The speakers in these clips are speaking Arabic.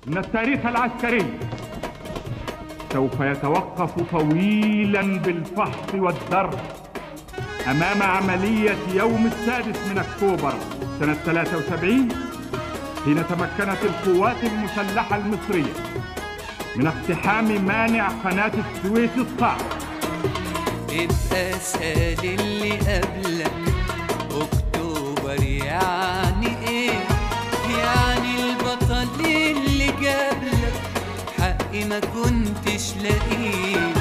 إن التاريخ العسكري سوف يتوقف طويلا بالفحص والدرس أمام عملية يوم 6 أكتوبر سنة 73، حين تمكنت القوات المسلحة المصرية من اقتحام مانع قناة السويس الصعب. ابقى سال اللي قبلك، أكتوبر يعني إيه؟ يعني البطل اللي جابلك حقي ما كنتش لاقيه.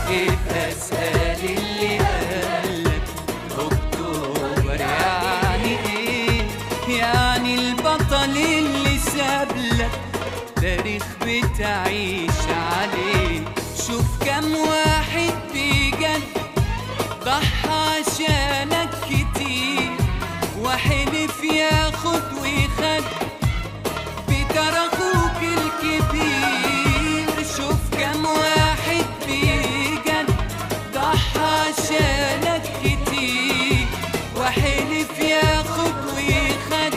ابقى سال اللي قبلك، أكتوبر يعني إيه؟ يعني البطل اللي سابلك تاريخ بتعيش عليه. شوف كم واحد بجد ضحى عشانك كتير، وحلف ياخد ويخد بتر اخوك الكبير. شوف كم واحد بجد ضحى عشانك كتير، وحلف ياخد ويخد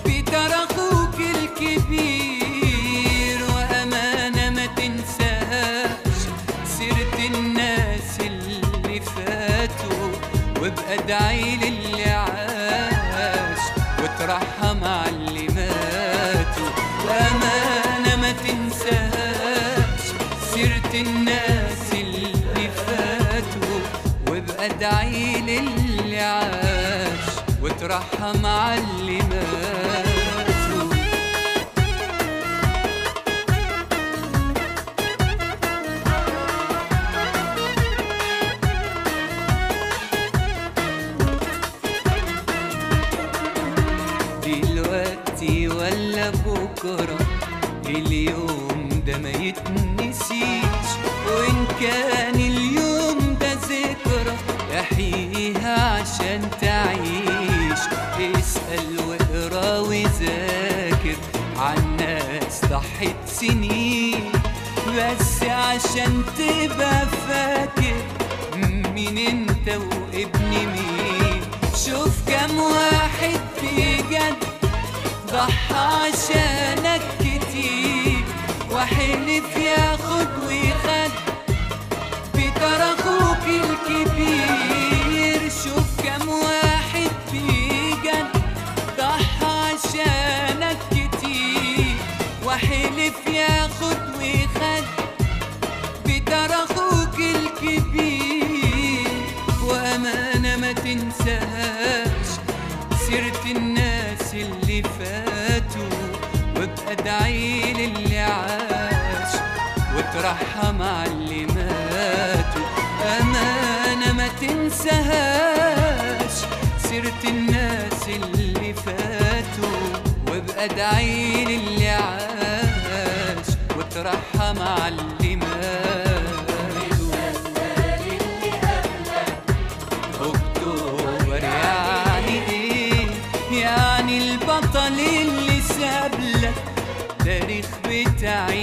بتر اخوك الكبير. وامانه ما تنساش سيرة الناس اللي فاتوا، وابقى ادعي للي عاش وترحم على اللي ماتوا. وامانه ما تنساش سيرة الناس اللي فاتوا، وابقى ادعي للي عاش وترحم على اللي ماتوا. دلوقتي ولا بكرة اليوم ده ما يتنسيش، وإن كان اليوم ده ذكرى احييها عشان تعيش. اسأل واقرا وذاكر عن ناس ضحت سنين بس عشان تبقى فاكر مين انت وابن مين. شوف كم واحد بجد ضحى عشانك كتير، وحلف ياخد ويخد بتر اخوك الكبير. شوف كم واحد بجد ضحى عشانك كتير، وحلف ياخد ويخد بتر اخوك الكبير. وامانه ما تنساش سيرة الناس اللي فاتوا، وابقى ادعي للي عاش وترحم على اللي ماتوا. امانه ما تنساش سيرة الناس اللي فاتوا، وابقى ادعي للي عاش وترحم على اللي ماتوا. أكتوبر يعني إيه؟ يعني البطل اللي سابلك تاريخ بتاعي